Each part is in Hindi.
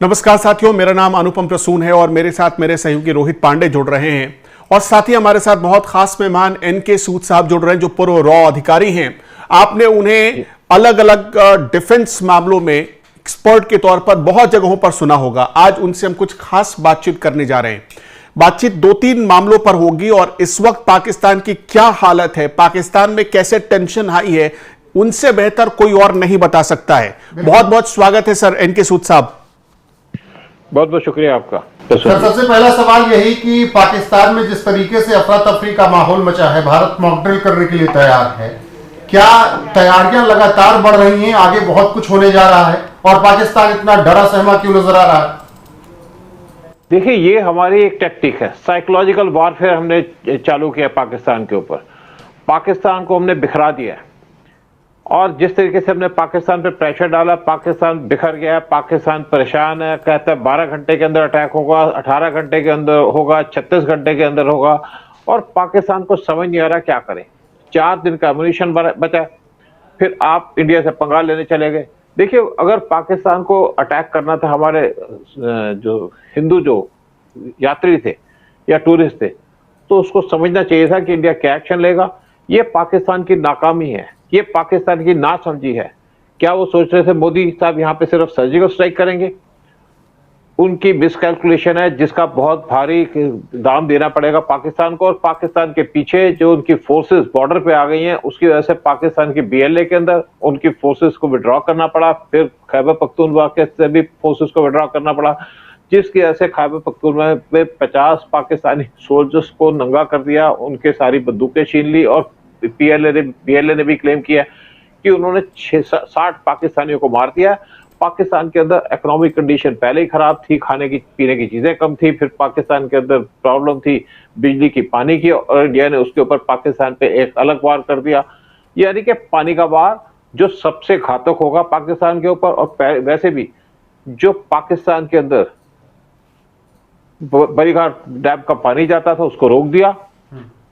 नमस्कार साथियों, मेरा नाम अनुपम प्रसून है और मेरे साथ मेरे सहयोगी रोहित पांडे जुड़ रहे हैं और साथ ही हमारे साथ बहुत खास मेहमान एनके सूद साहब जुड़ रहे हैं जो पूर्व रॉ अधिकारी हैं। आपने उन्हें अलग अलग डिफेंस मामलों में एक्सपर्ट के तौर पर बहुत जगहों पर सुना होगा। आज उनसे हम कुछ खास बातचीत करने जा रहे हैं। बातचीत दो तीन मामलों पर होगी और इस वक्त पाकिस्तान की क्या हालत है, पाकिस्तान में कैसे टेंशन हाई है, उनसे बेहतर कोई और नहीं बता सकता है। बहुत बहुत स्वागत है सर एनके सूद साहब। बहुत बहुत शुक्रिया आपका। सर, सबसे पहला सवाल यही कि पाकिस्तान में जिस तरीके से अफरा तफरी का माहौल मचा है, भारत मॉक ड्रिल करने के लिए तैयार है। क्या तैयारियां लगातार बढ़ रही हैं, आगे बहुत कुछ होने जा रहा है और पाकिस्तान इतना डरा सहमा क्यों नजर आ रहा है? देखिए, ये हमारी एक टैक्टिक है, साइकोलॉजिकल वॉरफेयर हमने चालू किया पाकिस्तान के ऊपर। पाकिस्तान को हमने बिखरा दिया है और जिस तरीके से हमने पाकिस्तान पे प्रेशर डाला, पाकिस्तान बिखर गया है, पाकिस्तान परेशान है, कहता है 12 घंटे के अंदर अटैक होगा, 18 घंटे के अंदर होगा, 36 घंटे के अंदर होगा और पाकिस्तान को समझ नहीं आ रहा क्या करें। 4 दिन का एमुनिशन बचा, फिर आप इंडिया से पंगा लेने चले गए। देखिए, अगर पाकिस्तान को अटैक करना था, हमारे जो हिंदू जो यात्री थे या टूरिस्ट थे, तो उसको समझना चाहिए था कि इंडिया क्या एक्शन लेगा। ये पाकिस्तान की नाकामी है, ये पाकिस्तान की नासमझी है। क्या वो सोच रहे थे मोदी साहब यहाँ पे सिर्फ सर्जिकल स्ट्राइक करेंगे? उनकी मिसकैलकुलेशन है जिसका बहुत भारी दाम देना पड़ेगा पाकिस्तान को। और पाकिस्तान के पीछे जो उनकी फोर्सेस बॉर्डर पे आ गई हैं, उसकी वजह से पाकिस्तान की BLA के अंदर उनकी फोर्सेस को विड्रॉ करना पड़ा, फिर खैबर पख्तूनख्वा के से भी फोर्सेस को विड्रॉ करना पड़ा, जिसकी वजह से खैबर पख्तूनख्वा में 50 पाकिस्तानी सोल्जर्स को नंगा कर दिया, उनके सारी बंदूकें छीन ली। और BLA ने भी क्लेम किया कि उन्होंने 60 पाकिस्तानियों को मार दिया। पाकिस्तान के अंदर इकोनॉमिक कंडीशन पहले ही खराब थी, खाने की पीने की चीजें कम थी, फिर पाकिस्तान के अंदर प्रॉब्लम थी बिजली की, पानी की, और इंडिया ने उसके ऊपर पाकिस्तान पे एक अलग वार कर दिया। यानी कि पानी का वार जो सबसे घातक होगा पाकिस्तान के ऊपर। और वैसे भी जो पाकिस्तान के अंदर बरीघाट डैम का पानी जाता था उसको रोक दिया।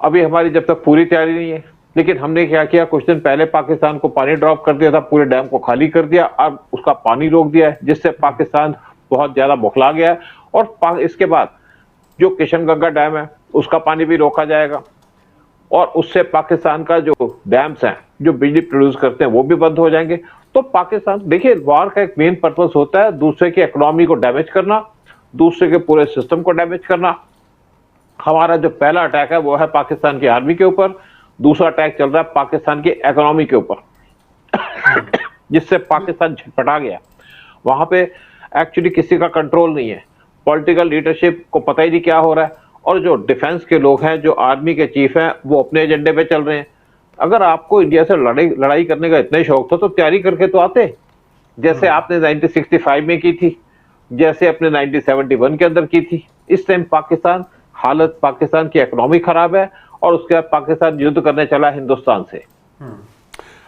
अभी हमारी जब तक पूरी तैयारी नहीं है, लेकिन हमने क्या किया, कुछ दिन पहले पाकिस्तान को पानी ड्रॉप कर दिया था, पूरे डैम को खाली कर दिया, अब उसका पानी रोक दिया है, जिससे पाकिस्तान बहुत ज्यादा बौखला गया है। और इसके बाद जो किशनगंगा डैम है उसका पानी भी रोका जाएगा और उससे पाकिस्तान का जो डैम्स हैं जो बिजली प्रोड्यूस करते हैं वो भी बंद हो जाएंगे। तो पाकिस्तान, देखिए, वॉर का एक मेन पर्पस होता है दूसरे की इकोनॉमी को डैमेज करना, दूसरे के पूरे सिस्टम को डैमेज करना। हमारा जो पहला अटैक है वो है पाकिस्तान की आर्मी के ऊपर, दूसरा अटैक चल रहा है पाकिस्तान की इकोनॉमी के ऊपर, जिससे पाकिस्तान झटपटा गया। वहां पे एक्चुअली किसी का कंट्रोल नहीं है, पॉलिटिकल लीडरशिप को पता ही नहीं क्या हो रहा है, और जो डिफेंस के लोग हैं, जो आर्मी के चीफ हैं, वो अपने एजेंडे पे चल रहे हैं। अगर आपको इंडिया से लड़ाई करने का इतना शौक था तो तैयारी करके तो आते, जैसे आपने 1965 में की थी, जैसे अपने 1971 के अंदर की थी। इस टाइम पाकिस्तान की इकोनॉमी खराब है और उसके बाद पाकिस्तान युद्ध करने चला हिंदुस्तान से।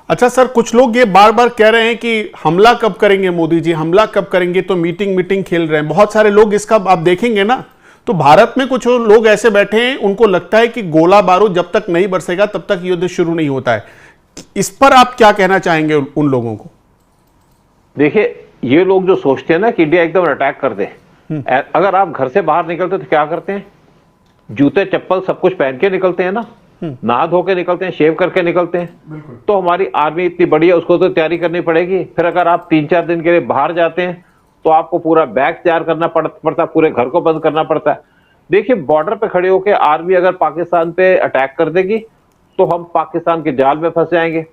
अच्छा सर, कुछ लोग ये बार बार कह रहे हैं कि हमला कब करेंगे मोदी जी, हमला कब करेंगे, तो मीटिंग खेल रहे हैं बहुत सारे लोग। इसका आप देखेंगे ना, तो भारत में कुछ लोग ऐसे बैठे हैं, उनको लगता है कि गोला बारूद जब तक नहीं बरसेगा तब तक युद्ध शुरू नहीं होता है। इस पर आप क्या कहना चाहेंगे उन लोगों को? देखिए, ये लोग जो सोचते हैं ना कि इंडिया एकदम अटैक कर दे, अगर आप घर से बाहर निकलते तो क्या करते हैं? जूते चप्पल सब कुछ पहन के निकलते हैं ना, नहा धो के निकलते हैं, शेव करके निकलते हैं। तो हमारी आर्मी इतनी बड़ी है, उसको तो तैयारी करनी पड़ेगी। फिर अगर आप 3-4 दिन के लिए बाहर जाते हैं तो आपको पूरा बैग तैयार करना पड़ता है, पूरे घर को बंद करना पड़ता है। देखिए, बॉर्डर पे खड़े होकर आर्मी अगर पाकिस्तान पे अटैक कर देगी तो हम पाकिस्तान के जाल में फंस जाएंगे।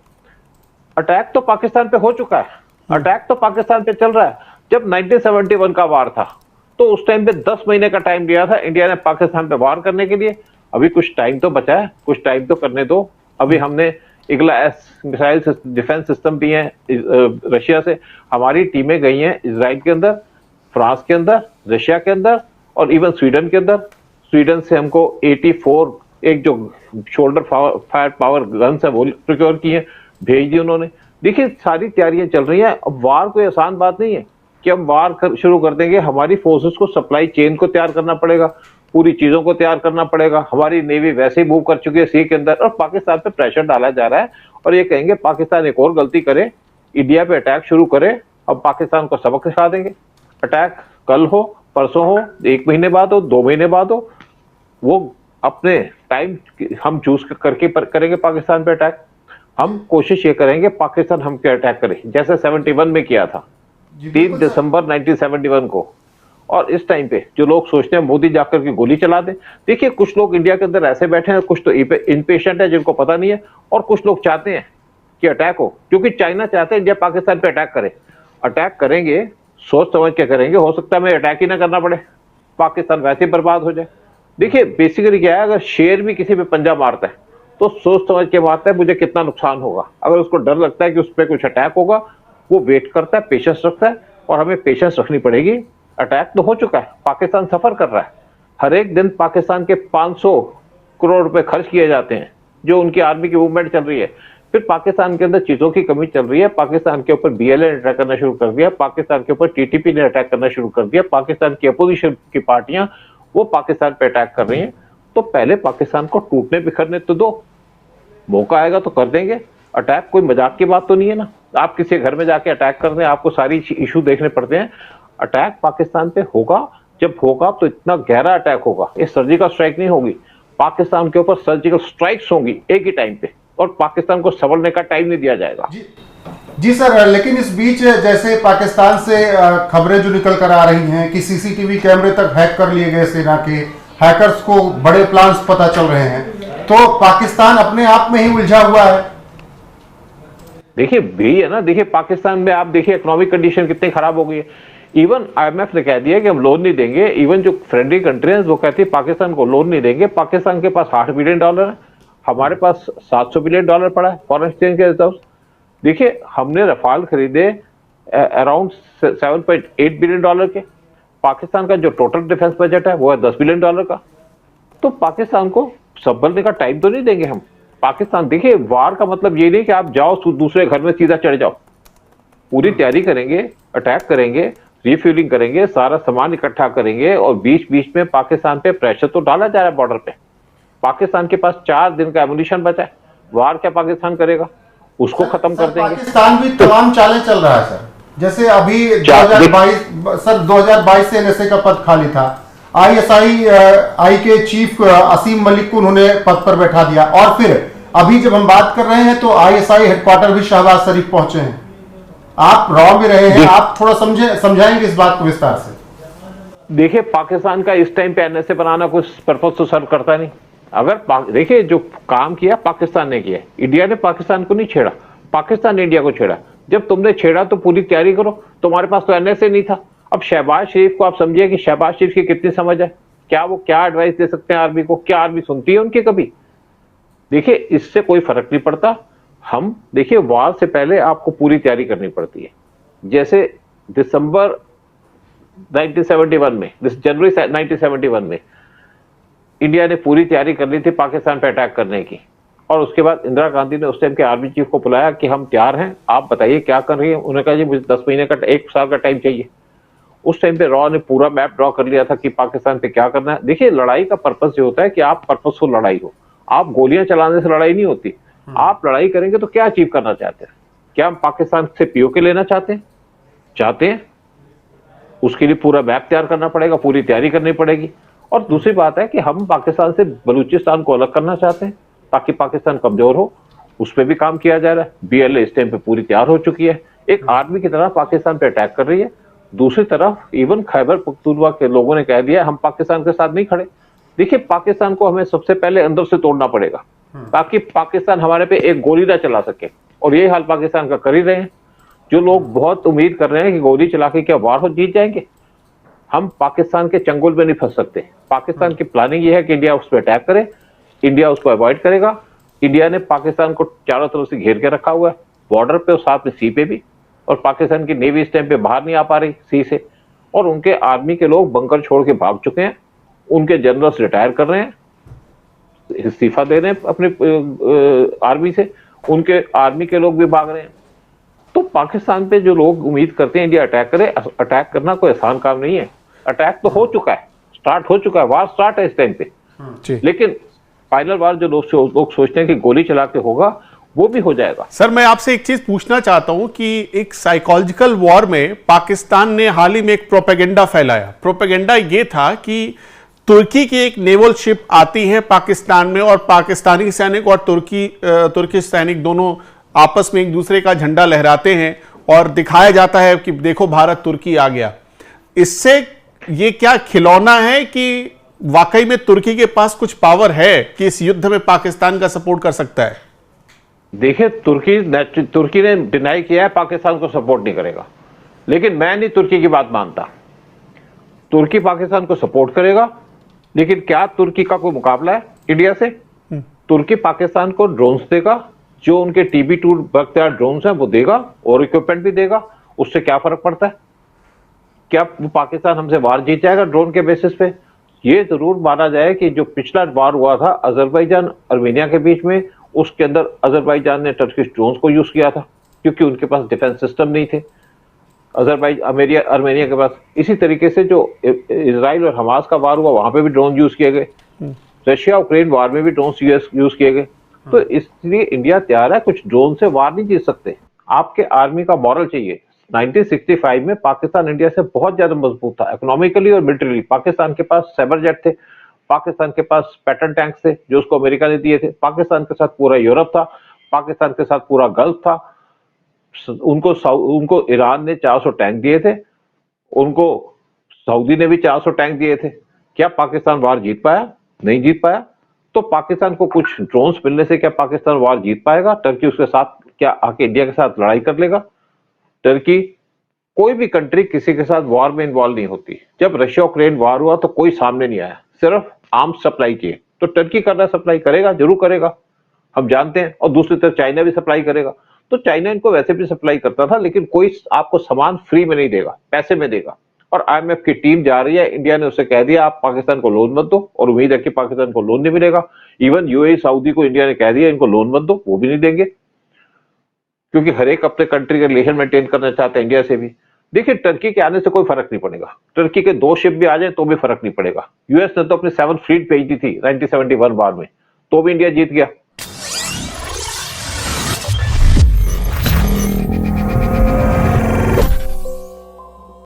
अटैक तो पाकिस्तान पे हो चुका है, अटैक तो पाकिस्तान पे चल रहा है। जब 1971 का वार था तो उस टाइम पे 10 महीने का टाइम दिया था इंडिया ने पाकिस्तान पे वार करने के लिए। अभी कुछ टाइम तो बचा है, कुछ टाइम तो करने दो। अभी हमने IGLA-S मिसाइल डिफेंस सिस्टम भी है रशिया से, हमारी टीमें गई हैं इजराइल के अंदर, फ्रांस के अंदर, रशिया के अंदर और इवन स्वीडन के अंदर। स्वीडन से हमको 84 एक जो शोल्डर फायर पावर गन्स है वो प्रोक्योर की है, भेज दी उन्होंने। देखिए, सारी तैयारियां चल रही हैं। अब वार कोई आसान बात नहीं है कि हम वार शुरू कर देंगे। हमारी फोर्सेस को सप्लाई चेन को तैयार करना पड़ेगा, पूरी चीजों को तैयार करना पड़ेगा। हमारी नेवी वैसे ही मूव कर चुकी है सी के अंदर और पाकिस्तान पे प्रेशर डाला जा रहा है और ये कहेंगे पाकिस्तान एक और गलती करे, इंडिया पे अटैक शुरू करे, अब पाकिस्तान को सबक सिखा देंगे। अटैक कल हो, परसों हो, 1 महीने बाद हो, 2 महीने बाद हो, वो अपने टाइम हम चूज करके करेंगे पाकिस्तान पे अटैक। हम कोशिश ये करेंगे पाकिस्तान हम पे अटैक करे, जैसे 71 में किया था, 3 दिसंबर 1971 को। और इस टाइम पे जो लोग सोचते हैं मोदी जाकर के गोली चला दे, देखिए कुछ लोग इंडिया के अंदर ऐसे बैठे हैं, कुछ तो इनपेशेंट है जिनको पता नहीं है, और कुछ लोग चाहते हैं कि अटैक हो, क्योंकि चाइना चाहते हैं इंडिया पाकिस्तान पे अटैक करे। अटैक करेंगे सोच समझ के करेंगे, हो सकता है हमें अटैक ही ना करना पड़े, पाकिस्तान वैसे ही बर्बाद हो जाए। देखिए बेसिकली क्या है, अगर शेर भी किसी पे पंजा मारता है तो सोच समझ के मारता है मुझे कितना नुकसान होगा। अगर उसको डर लगता है कि उस पर कुछ अटैक होगा, वो वेट करता है, पेशेंस रखता है, और हमें पेशेंस रखनी पड़ेगी। अटैक तो हो चुका है, पाकिस्तान सफर कर रहा है, हर एक दिन पाकिस्तान के 500 करोड़ रुपए खर्च किए जाते हैं जो उनकी आर्मी की मूवमेंट चल रही है। फिर पाकिस्तान के अंदर चीजों की कमी चल रही है, पाकिस्तान के ऊपर BLA ने अटैक करना शुरू कर दिया, पाकिस्तान के ऊपर TTP ने अटैक करना शुरू कर दिया, पाकिस्तान की अपोजिशन की पार्टियां वो पाकिस्तान पे अटैक कर रही हैं। तो पहले पाकिस्तान को टूटने बिखरने तो दो, मौका आएगा तो कर देंगे। अटैक कोई मजाक की बात तो नहीं है ना, आप किसी घर में जाके अटैक कर दें, आपको सारी इशू देखने पड़ते हैं। अटैक पाकिस्तान पे होगा, जब होगा तो इतना गहरा अटैक होगा, ये सर्जिकल स्ट्राइक नहीं होगी, पाकिस्तान के ऊपर सर्जिकल स्ट्राइक्स होंगी एक ही टाइम पे, और पाकिस्तान को संभलने का टाइम नहीं दिया जाएगा। जी सर, लेकिन इस बीच जैसे पाकिस्तान से खबरें जो निकल कर आ रही हैं कि CCTV कैमरे तक हैक कर लिए गए सेना के, हैकर्स को बड़े प्लान्स पता चल रहे हैं, तो पाकिस्तान अपने आप में ही उलझा हुआ है। देखिए भी है ना, देखिए पाकिस्तान में आप देखिए इकोनॉमिक कंडीशन कितनी खराब हो गई है। इवन IMF ने कह दिया कि हम लोन नहीं देंगे, इवन जो फ्रेंडली कंट्री है वो कहती है पाकिस्तान को लोन नहीं देंगे। पाकिस्तान के पास $8 बिलियन है, हमारे पास $700 बिलियन पड़ा है फॉरेन एक्सचेंज के रिजर्व। देखिए हमने रफाल खरीदे अराउंड $7.8 बिलियन के, पाकिस्तान का जो टोटल डिफेंस बजट है वो है $10 बिलियन का। तो पाकिस्तान को संभलने का टाइम तो नहीं देंगे हम। पाकिस्तान देखिए वार का मतलब ये नहीं कि आप जाओ दूसरे घर में सीधा चढ़ जाओ, पूरी तैयारी करेंगे, अटैक करेंगे, रिफ्यूलिंग करेंगे, सारा सामान इकट्ठा करेंगे, और बीच बीच में पाकिस्तान पे प्रेशर तो डाला जा रहा है बॉर्डर पे। पाकिस्तान के पास 4 दिन का एमुनिशन बचा है, वार क्या पाकिस्तान करेगा, उसको खत्म कर देंगे। पाकिस्तान भी तमाम चालें चल रहा है सर, जैसे अभी 2022 से NSA का पद खाली था, ISI के चीफ असीम मलिक को उन्होंने पद पर बैठा दिया, और फिर अभी जब हम बात कर रहे हैं तो ISI हेडक्वार्टर भी शहबाज शरीफ पहुंचे हैं। आप रॉ में रहे हैं, आप थोड़ा समझाएंगे इस बात को विस्तार से। देखिए पाकिस्तान का इस टाइम पे NSA बनाना कुछ पर्पस तो सर्व करता नहीं। अगर देखिए जो काम किया पाकिस्तान ने किया, इंडिया ने पाकिस्तान को नहीं छेड़ा, पाकिस्तान ने इंडिया को छेड़ा। जब तुमने छेड़ा तो पूरी तैयारी करो, तुम्हारे पास तो NSA नहीं था। अब शहबाज शरीफ को आप समझिए कि शहबाज शरीफ की कितनी समझ है, क्या वो क्या एडवाइस दे सकते हैं आर्मी को, क्या आर्मी सुनती है उनकी कभी? देखिए इससे कोई फर्क नहीं पड़ता। हम देखिए वार से पहले आपको पूरी तैयारी करनी पड़ती है। जैसे दिसंबर 1971 में, जनवरी 1971 में इंडिया ने पूरी तैयारी कर ली थी पाकिस्तान पे अटैक करने की, और उसके बाद इंदिरा गांधी ने उस टाइम के आर्मी चीफ को बुलाया कि हम तैयार हैं, आप बताइए क्या कर रही है। उन्होंने कहा जी मुझे 10 महीने का 1 साल का टाइम चाहिए। उस टाइम पे रॉ ने पूरा मैप ड्रॉ कर लिया था कि पाकिस्तान पे क्या करना है। देखिए लड़ाई का पर्पस ये होता है कि आप पर्पसफुल लड़ाई हो, आप गोलियां चलाने से लड़ाई नहीं होती। आप लड़ाई करेंगे तो क्या अचीव करना चाहते हैं? क्या हम पाकिस्तान से POK लेना चाहते हैं? उसके लिए पूरा मैप तैयार करना पड़ेगा, पूरी तैयारी करनी पड़ेगी। और दूसरी बात है कि हम पाकिस्तान से बलूचिस्तान को अलग करना चाहते हैं ताकि पाकिस्तान कमजोर हो, उस पर भी काम किया जा रहा है। BLA इस टाइम पे पूरी तैयार हो चुकी है, एक आर्मी की तरह पाकिस्तान पे अटैक कर रही है। दूसरी तरफ इवन खैबर पख्तूनख्वा के लोगों ने कह दिया हम पाकिस्तान के साथ नहीं खड़े। देखिए पाकिस्तान को हमें सबसे पहले अंदर से तोड़ना पड़ेगा ताकि पाकिस्तान हमारे पे एक गोली ना चला सके, और यही हाल पाकिस्तान का कर ही रहे हैं। जो लोग बहुत उम्मीद कर रहे हैं कि गोली चला के क्या वार हो जीत जाएंगे, हम पाकिस्तान के चंगुल में नहीं फंस सकते। पाकिस्तान की प्लानिंग ये है कि इंडिया उस पर अटैक करे, इंडिया उसको अवॉइड करेगा। इंडिया ने पाकिस्तान को चारों तरफ से घेर के रखा हुआ है, बॉर्डर पे और साथ में सी पे भी, और पाकिस्तान की नेवी इस टाइम पे बाहर नहीं आ पा रही सी से, और उनके आर्मी के लोग बंकर छोड़ के भाग चुके हैं, उनके जनरल्स रिटायर कर रहे हैं, इस्तीफा दे रहे हैं अपने आर्मी से, उनके आर्मी के लोग भी भाग रहे हैं। तो पाकिस्तान पे जो लोग उम्मीद करते हैं इंडिया अटैक करे, अटैक करना कोई आसान काम नहीं है। अटैक तो हो चुका है, स्टार्ट हो चुका है, वार स्टार्ट है इस टाइम पे। लेकिन फाइनल वार जो लोग सोचते हैं कि गोली चला के होगा, वो भी हो जाएगा। सर मैं आपसे एक चीज पूछना चाहता हूं कि एक साइकोलॉजिकल वॉर में पाकिस्तान ने हाल ही में एक प्रोपेगेंडा फैलाया। प्रोपेगेंडा ये था कि तुर्की की एक नेवल शिप आती है पाकिस्तान में और पाकिस्तानी सैनिक और तुर्की सैनिक दोनों आपस में एक दूसरे का झंडा लहराते हैं और दिखाया जाता है कि देखो भारत तुर्की आ गया। इससे ये क्या खिलौना है कि वाकई में तुर्की के पास कुछ पावर है कि इस युद्ध में पाकिस्तान का सपोर्ट कर सकता है? देखिए, तुर्की ने डिनाई किया है पाकिस्तान को सपोर्ट नहीं करेगा, लेकिन मैं नहीं तुर्की की बात मानता। तुर्की पाकिस्तान को सपोर्ट करेगा, लेकिन क्या तुर्की का कोई मुकाबला है इंडिया से? तुर्की पाकिस्तान को ड्रोन्स देगा, जो उनके TB2 बख्तियार ड्रोन्स हैं वो देगा और इक्विपमेंट भी देगा। उससे क्या फर्क पड़ता है? क्या पाकिस्तान हमसे वार जीत जाएगा ड्रोन के बेसिस पे? ये जरूर माना जाए कि जो पिछला वार हुआ था अजरबैजान अर्मेनिया के बीच में, उसके अंदर अजरबैजान ने टर्किश ड्रोन्स को यूज किया था क्योंकि उनके पास डिफेंस सिस्टम नहीं थे। अर्मेनिया के पास इसी तरीके से जो इजराइल और हमास का वार हुआ, वहां पे भी ड्रोन यूज किए गए। रशिया यूक्रेन वार में भी ड्रोन यूज किए गए। तो इसलिए इंडिया तैयार है, कुछ ड्रोन से वार नहीं जीत सकते। आपके आर्मी का मॉरल चाहिए। 1965 में पाकिस्तान इंडिया से बहुत ज्यादा मजबूत था इकोनॉमिकली और मिलिट्रीली। पाकिस्तान के पास साइबर जेट थे, पाकिस्तान के पास पैटर्न टैंक्स थे जो उसको अमेरिका ने दिए थे, पाकिस्तान के साथ पूरा यूरोप था, पाकिस्तान के साथ पूरा गल्फ था। उनको ईरान ने 400 टैंक दिए थे, उनको सऊदी ने भी 400 टैंक दिए थे। क्या पाकिस्तान वार जीत पाया? नहीं जीत पाया। तो पाकिस्तान को कुछ ड्रोन्स मिलने से क्या पाकिस्तान वार जीत पाएगा? टर्की उसके साथ क्या आके इंडिया के साथ लड़ाई कर लेगा? टर्की, कोई भी कंट्री किसी के साथ वॉर में इन्वॉल्व नहीं होती। जब रशिया यूक्रेन वॉर हुआ तो कोई सामने नहीं आया, सिर्फ आर्म्स सप्लाई किए। तो टर्की करना सप्लाई करेगा, जरूर करेगा, हम जानते हैं। और दूसरी तरफ चाइना भी सप्लाई करेगा। तो चाइना इनको वैसे भी सप्लाई करता था, लेकिन कोई आपको सामान फ्री में नहीं देगा, पैसे में देगा। और IMF की टीम जा रही है, इंडिया ने उसे कह दिया आप पाकिस्तान को लोन मत दो, और उम्मीद है कि पाकिस्तान को लोन नहीं मिलेगा। इवन UAE सऊदी को इंडिया ने कह दिया इनको लोन मत दो, वो भी नहीं देंगे, क्योंकि हर एक अपने कंट्री का रिलेशन मेंटेन करना चाहते हैं इंडिया से भी। देखिए, टर्की के आने से कोई फर्क नहीं पड़ेगा। टर्की के 2 शिप भी आ जाए तो भी फर्क नहीं पड़ेगा। US ने तो अपनी 7th फ्लीट भेज दी थी 1971 वार में, तो भी इंडिया जीत गया।